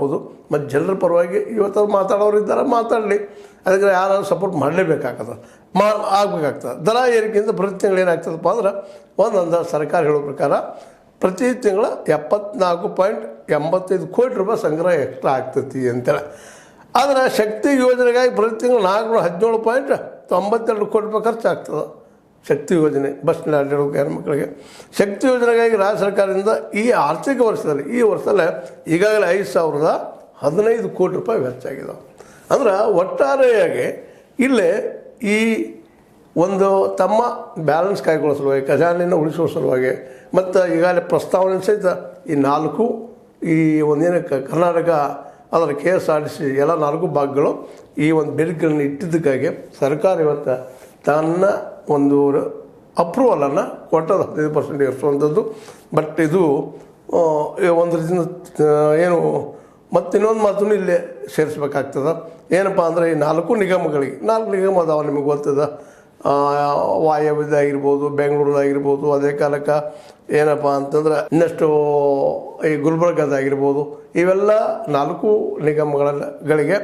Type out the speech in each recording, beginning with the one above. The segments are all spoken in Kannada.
ಹೌದು. ಮತ್ತು ಜನರ ಪರವಾಗಿ ಇವತ್ತು ಮಾತಾಡೋರು ಇದ್ದಾರೆ, ಮಾತಾಡಲಿ. ಅದಕ್ಕೆ ಯಾರು ಸಪೋರ್ಟ್ ಮಾಡಲೇಬೇಕಾಗ್ತದೆ, ಆಗಬೇಕಾಗ್ತದೆ. ದರ ಏರಿಕೆಯಿಂದ ಪ್ರತಿ ತಿಂಗಳು ಏನಾಗ್ತದಪ್ಪ ಅಂದ್ರೆ ಒಂದೊಂದು ಸರ್ಕಾರ ಹೇಳೋ ಪ್ರಕಾರ ಪ್ರತಿ ತಿಂಗಳು 74.85 ಕೋಟಿ ರೂಪಾಯಿ ಸಂಗ್ರಹ ಎಕ್ಸ್ಟ್ರಾ ಆಗ್ತೈತಿ ಅಂತೇಳಿ. ಆದರೆ ಶಕ್ತಿ ಯೋಜನೆಗಾಗಿ ಪ್ರತಿ ತಿಂಗಳು 417.92 ಕೋಟಿ ರೂಪಾಯಿ ಖರ್ಚು ಆಗ್ತದೆ. ಶಕ್ತಿ ಯೋಜನೆ ಬಸ್ನಲ್ಲಿ ಅಡ್ಡಾಡೋ ಹೆಣ್ಮಕ್ಳಿಗೆ ಶಕ್ತಿ ಯೋಜನೆಗಾಗಿ ರಾಜ್ಯ ಸರ್ಕಾರದಿಂದ ಈ ಆರ್ಥಿಕ ವರ್ಷದಲ್ಲಿ ಈಗಾಗಲೇ 5,015 ಕೋಟಿ ರೂಪಾಯಿ ವೆಚ್ಚ ಆಗಿದಾವೆ. ಅಂದ್ರೆ ಒಟ್ಟಾರೆಯಾಗಿ ಇಲ್ಲೇ ಈ ಒಂದು ತಮ್ಮ ಬ್ಯಾಲೆನ್ಸ್ ಕಾಯ್ಕೊಳ್ಳೋ ಸಲುವಾಗಿ, ಖಜಾನೆಯನ್ನು ಉಳಿಸುವ ಸಲುವಾಗಿ ಮತ್ತು ಈಗಾಗಲೇ ಪ್ರಸ್ತಾವನೆ ಸಹಿತ ಈ ಒಂದೇನು ಕರ್ನಾಟಕ ಅದರ KSRTC ಎಲ್ಲ 4 ಭಾಗಗಳು ಈ ಒಂದು ಬೇಡಿಕೆಗಳನ್ನು ಇಟ್ಟಿದ್ದಕ್ಕಾಗಿ ಸರ್ಕಾರ ಇವತ್ತು ತನ್ನ ಒಂದು ಅಪ್ರೂವಲನ್ನು ಕೊಟ್ಟದ 15% ಇರಿಸುವಂಥದ್ದು. ಬಟ್ ಇದು ಒಂದು ರೀತಿಯಿಂದ ಏನು ಇನ್ನೊಂದು ಮಾತನ್ನು ಇಲ್ಲೇ ಸೇರಿಸ್ಬೇಕಾಗ್ತದೆ. ಏನಪ್ಪ ಅಂದರೆ ಈ 4 ನಿಗಮಗಳಿಗೆ 4 ನಿಗಮ ಅದಾವ, ನಿಮಗೆ ಗೊತ್ತದ. ವಾಯವ್ಯದಾಗಿರ್ಬೋದು, ಬೆಂಗಳೂರದಾಗಿರ್ಬೋದು, ಅದೇ ಕಾಲಕ್ಕೆ ಏನಪ್ಪ ಅಂತಂದ್ರೆ ಇನ್ನಷ್ಟು ಈ ಗುಲ್ಬರ್ಗದಾಗಿರ್ಬೋದು, ಇವೆಲ್ಲ 4 ನಿಗಮಗಳಿಗೆ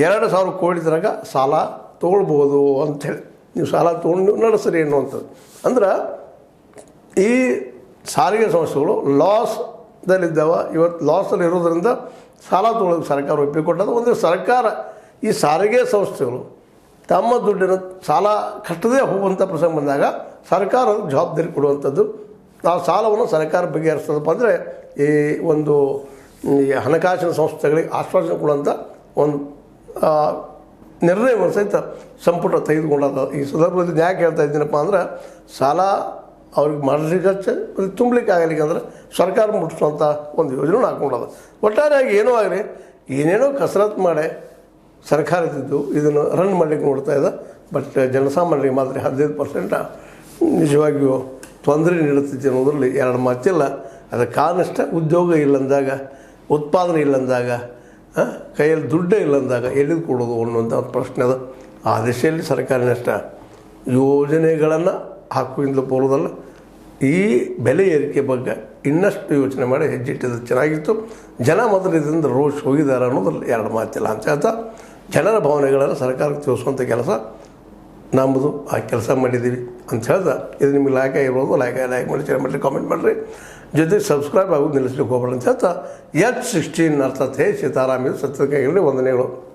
2,000 ಕೋಟಿ ತನಕ ಸಾಲ ತೊಗೊಳ್ಬೋದು ಅಂಥೇಳಿ. ನೀವು ಸಾಲ ತೊಗೊಂಡು ನಡೆಸ್ರಿ ಅನ್ನುವಂಥದ್ದು. ಅಂದ್ರೆ ಈ ಸಾರಿಗೆ ಸಂಸ್ಥೆಗಳು ಲಾಸ್ದಲ್ಲಿದ್ದಾವೆ. ಇವತ್ತು ಲಾಸಲ್ಲಿ ಇರೋದ್ರಿಂದ ಸಾಲ ತೊಗೊಳ್ಳೋದು ಸರ್ಕಾರ ಒಪ್ಪಿಕೊಟ್ಟದು. ಒಂದು ಸರ್ಕಾರ ಈ ಸಾರಿಗೆ ಸಂಸ್ಥೆಗಳು ತಮ್ಮ ದುಡ್ಡಿನ ಸಾಲ ಕಟ್ಟದೇ ಹೋಗುವಂಥ ಪ್ರಸಂಗ ಬಂದಾಗ ಸರ್ಕಾರ ಜವಾಬ್ದಾರಿ ಕೊಡುವಂಥದ್ದು. ಆ ಸಾಲವನ್ನು ಸರ್ಕಾರ ಬಗೆಹರಿಸ್ತದಪ್ಪ ಅಂದರೆ ಈ ಒಂದು ಹಣಕಾಸಿನ ಸಂಸ್ಥೆಗಳಿಗೆ ಆಶ್ವಾಸನೆ ಕೊಡುವಂಥ ಒಂದು ನಿರ್ಣಯವನ್ನು ಸಹಿತ ಸಂಪುಟ ತೆಗೆದುಕೊಂಡದ. ಈ ಸಂದರ್ಭದಲ್ಲಿ ಯಾಕೆ ಹೇಳ್ತಾ ಇದ್ದೀನಪ್ಪ ಅಂದ್ರೆ ಸಾಲ ಅವ್ರಿಗೆ ಮಾಡಲಿಕ್ಕೆ ತುಂಬಲಿಕ್ಕೆ ಆಗಲಿಕ್ಕೆ ಅಂದ್ರೆ ಸರ್ಕಾರ ಮುಟ್ಟಿಸುವಂಥ ಒಂದು ಯೋಜನೆ ಹಾಕ್ಕೊಂಡದ. ಒಟ್ಟಾರೆಯಾಗಿ ಏನೋ ಆಗಲಿ, ಏನೇನೋ ಕಸರತ್ತು ಮಾಡಿ ಸರ್ಕಾರ ಇದ್ದಿದ್ದು ಇದನ್ನು ರನ್ ಮಾಡಲಿಕ್ಕೆ ನೋಡ್ತಾ ಇದೆ. ಬಟ್ ಜನಸಾಮಾನ್ಯರಿಗೆ ಮಾತ್ರ 15% ನಿಜವಾಗಿಯೂ ತೊಂದರೆ ನೀಡುತ್ತಿದೆ ಅನ್ನೋದರಲ್ಲಿ 2 ಮಾತಿಲ್ಲ. ಅದಕ್ಕೆ ಕಾರಣಷ್ಟ ಉದ್ಯೋಗ ಇಲ್ಲಂದಾಗ, ಉತ್ಪಾದನೆ ಇಲ್ಲಂದಾಗ, ಕೈಯಲ್ಲಿ ದುಡ್ಡೇ ಇಲ್ಲಂದಾಗ ಎಲ್ಲಿದು ಕೊಡೋದು ಅನ್ನುವಂಥ ಒಂದು ಪ್ರಶ್ನೆ ಅದ. ಆ ದಿಶೆಯಲ್ಲಿ ಸರ್ಕಾರನಷ್ಟ ಯೋಜನೆಗಳನ್ನು ಹಾಕುವುದರಿಂದ ಬರೋದಲ್ಲ, ಈ ಬೆಲೆ ಏರಿಕೆ ಬಗ್ಗೆ ಇನ್ನಷ್ಟು ಯೋಚನೆ ಮಾಡಿ ಹೆಜ್ಜಿಟ್ಟಿದ್ದು ಚೆನ್ನಾಗಿತ್ತು. ಜನ ಮೊದಲು ಇದರಿಂದ ರೋಷ್ ಹೋಗಿದ್ದಾರೆ ಅನ್ನೋದ್ರಲ್ಲಿ 2 ಮಾತಿಲ್ಲ ಅಂತ ಹೇಳ್ತಾ, ಜನರ ಭಾವನೆಗಳನ್ನು ಸರ್ಕಾರಕ್ಕೆ ತಿಳಿಸುವಂಥ ಕೆಲಸ ನಮ್ಮದು. ಆ ಕೆಲಸ ಮಾಡಿದ್ದೀವಿ ಅಂತ ಹೇಳ್ದ. ಇದು ನಿಮಗೆ ಲೈಕ್ ಆಗಿರ್ಬೋದು, ಲೈಕ್ ಮಾಡಿ, ಶೇರ್ ಮಾಡಿರಿ, ಕಾಮೆಂಟ್ ಮಾಡಿರಿ, ಜೊತೆಗೆ ಸಬ್ಸ್ಕ್ರೈಬ್ ಆಗೋದು ನಿಲ್ಲಿಸ್ಲಿಕ್ಕೆ ಹೋಗ್ಬೇಡ ಅಂತ ಹೇಳ್ತಾ, H16 ಅರ್ಥಾತ್ ಹೇ ಸೀತಾರಾಮ ಸತ್ಯಕ್ಕೆ ವಂದನೆಗಳು.